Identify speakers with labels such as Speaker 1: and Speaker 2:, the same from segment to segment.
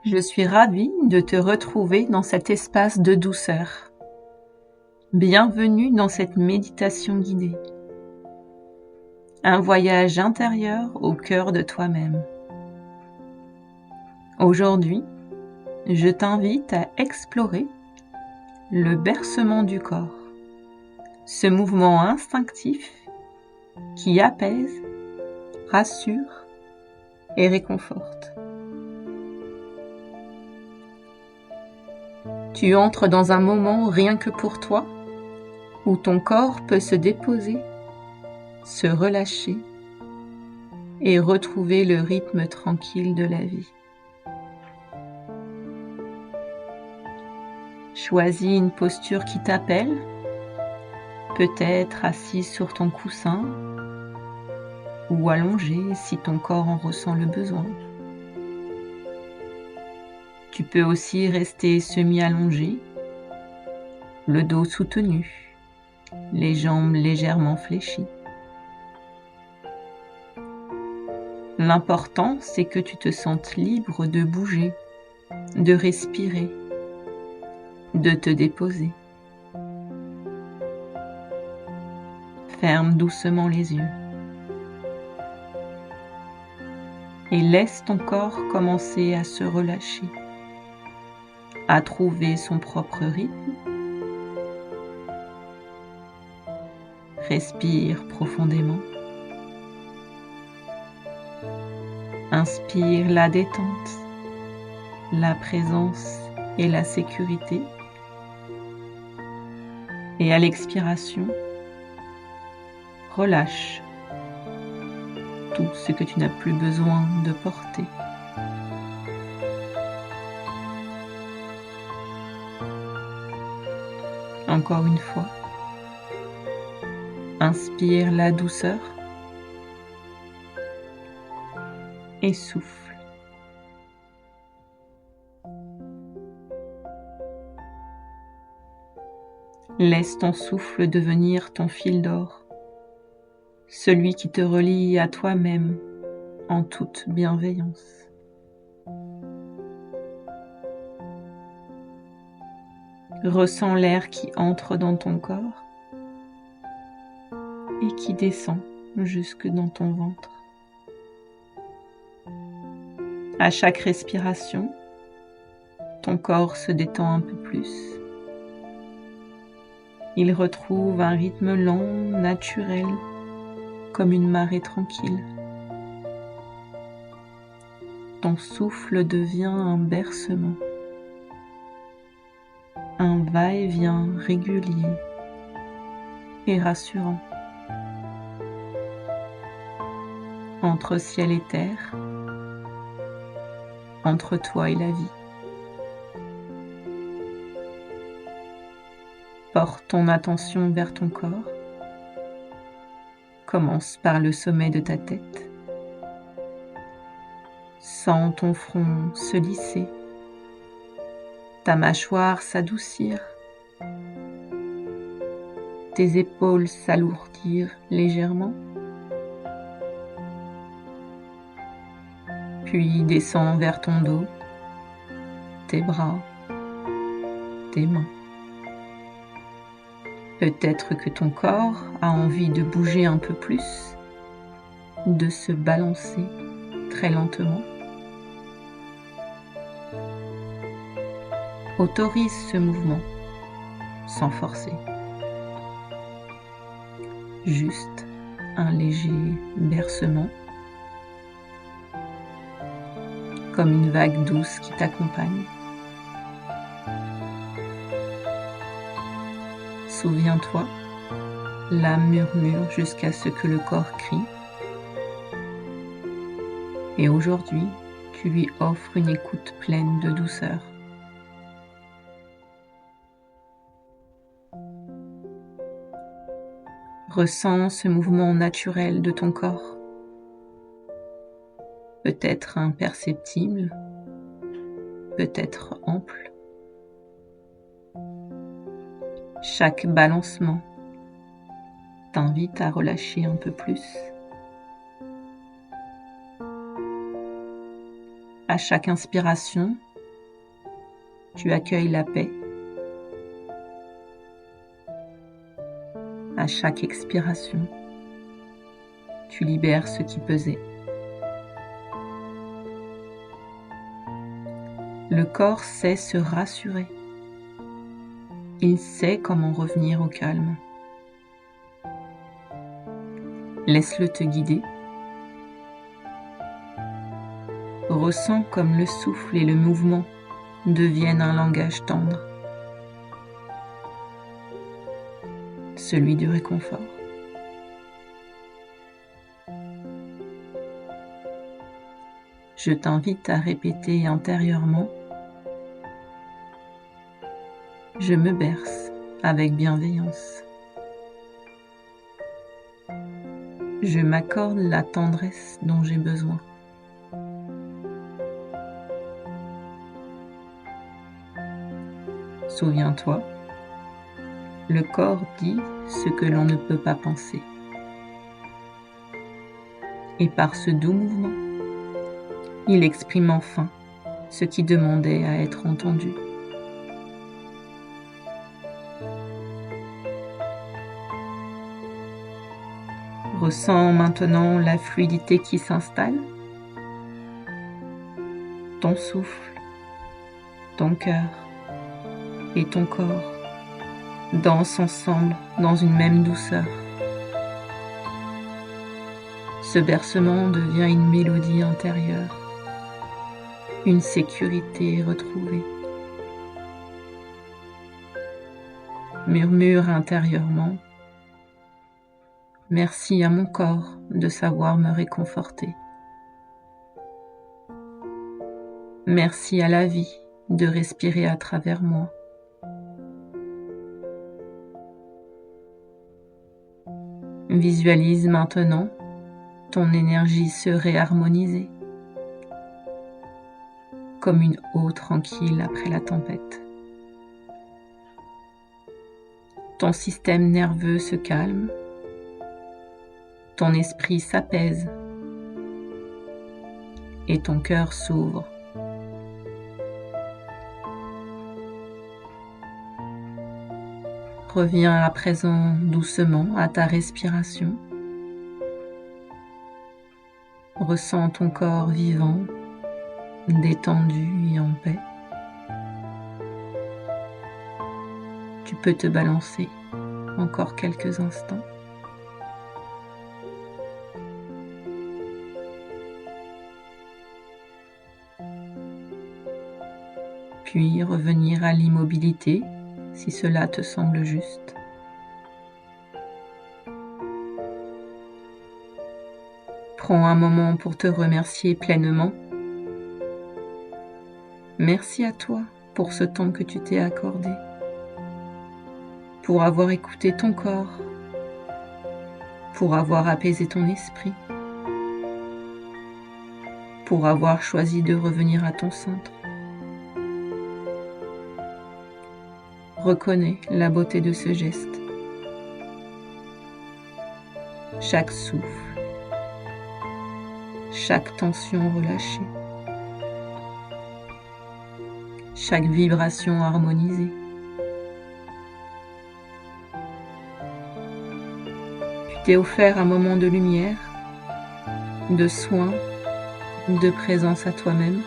Speaker 1: Je suis ravie de te retrouver dans cet espace de douceur. Bienvenue dans cette méditation guidée. Un voyage intérieur au cœur de toi-même. Aujourd'hui, je t'invite à explorer le bercement du corps, ce mouvement instinctif qui apaise, rassure et réconforte. Tu entres dans un moment rien que pour toi, où ton corps peut se déposer, se relâcher et retrouver le rythme tranquille de la vie. Choisis une posture qui t'appelle, peut-être assis sur ton coussin ou allongé si ton corps en ressent le besoin. Tu peux aussi rester semi-allongé, le dos soutenu, les jambes légèrement fléchies. L'important, c'est que tu te sentes libre de bouger, de respirer, de te déposer. Ferme doucement les yeux et laisse ton corps commencer à se relâcher, à trouver son propre rythme. Respire profondément. Inspire la détente, la présence et la sécurité. Et à l'expiration, relâche tout ce que tu n'as plus besoin de porter. Encore une fois, inspire la douceur et souffle. Laisse ton souffle devenir ton fil d'or, celui qui te relie à toi-même en toute bienveillance. Ressens l'air qui entre dans ton corps et qui descend jusque dans ton ventre. À chaque respiration, ton corps se détend un peu plus. Il retrouve un rythme lent, naturel, comme une marée tranquille. Ton souffle devient un bercement, un va-et-vient régulier et rassurant. Entre ciel et terre, entre toi et la vie. Porte ton attention vers ton corps. Commence par le sommet de ta tête. Sens ton front se lisser, ta mâchoire s'adoucir, tes épaules s'alourdir légèrement. Puis descends vers ton dos, tes bras, tes mains. Peut-être que ton corps a envie de bouger un peu plus, de se balancer très lentement. Autorise ce mouvement sans forcer. Juste un léger bercement, comme une vague douce qui t'accompagne. Souviens-toi, l'âme murmure jusqu'à ce que le corps crie. Et aujourd'hui, tu lui offres une écoute pleine de douceur. Ressens ce mouvement naturel de ton corps, peut-être imperceptible, peut-être ample. Chaque balancement t'invite à relâcher un peu plus. À chaque inspiration, Tu accueilles la paix. À chaque expiration, tu libères ce qui pesait. Le corps sait se rassurer. Il sait comment revenir au calme. Laisse-le te guider. Ressens comme le souffle et le mouvement deviennent un langage tendre, celui du réconfort. Je t'invite à répéter intérieurement: je me berce avec bienveillance. Je m'accorde la tendresse dont j'ai besoin. Souviens-toi, le corps dit ce que l'on ne peut pas penser. Et par ce doux mouvement, il exprime enfin ce qui demandait à être entendu. Ressens maintenant la fluidité qui s'installe. Ton souffle, ton cœur et ton corps dansent ensemble dans une même douceur. Ce bercement devient une mélodie intérieure, une sécurité retrouvée. Murmure intérieurement: merci à mon corps de savoir me réconforter. Merci à la vie de respirer à travers moi. Visualise maintenant ton énergie se réharmoniser, comme une eau tranquille après la tempête. Ton système nerveux se calme, ton esprit s'apaise et ton cœur s'ouvre. Reviens à présent doucement à ta respiration. Ressens ton corps vivant, détendu et en paix. Tu peux te balancer encore quelques instants. Puis revenir à l'immobilité si cela te semble juste. Prends un moment pour te remercier pleinement. Merci à toi pour ce temps que tu t'es accordé, pour avoir écouté ton corps, pour avoir apaisé ton esprit, pour avoir choisi de revenir à ton centre. Reconnais la beauté de ce geste. Chaque souffle, chaque tension relâchée, chaque vibration harmonisée. Tu t'es offert un moment de lumière, de soin, de présence à toi-même.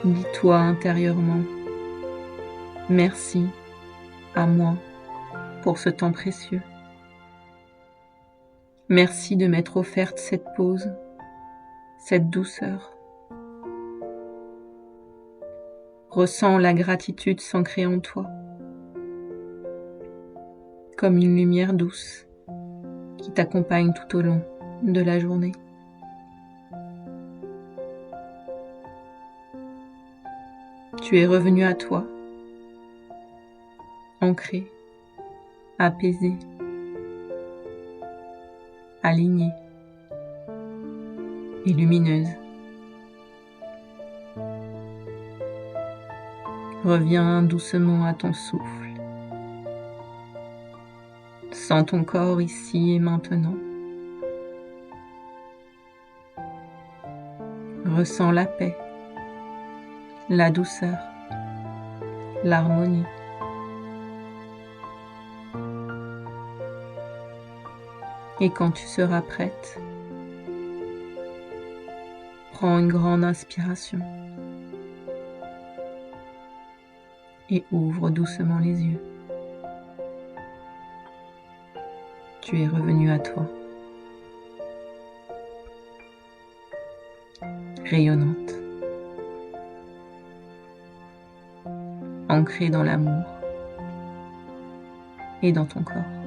Speaker 1: Dis-toi intérieurement: merci à moi pour ce temps précieux. Merci de m'être offerte cette pause, cette douceur. Ressens la gratitude s'ancrer en toi, comme une lumière douce qui t'accompagne tout au long de la journée. Tu es revenu à toi, ancré, apaisé, alignée et lumineuse. Reviens doucement à ton souffle. Sens ton corps ici et maintenant. Ressens la paix, la douceur, l'harmonie. Et quand tu seras prête, prends une grande inspiration et ouvre doucement les yeux. Tu es revenu à toi, rayonnante, ancrée dans l'amour et dans ton corps.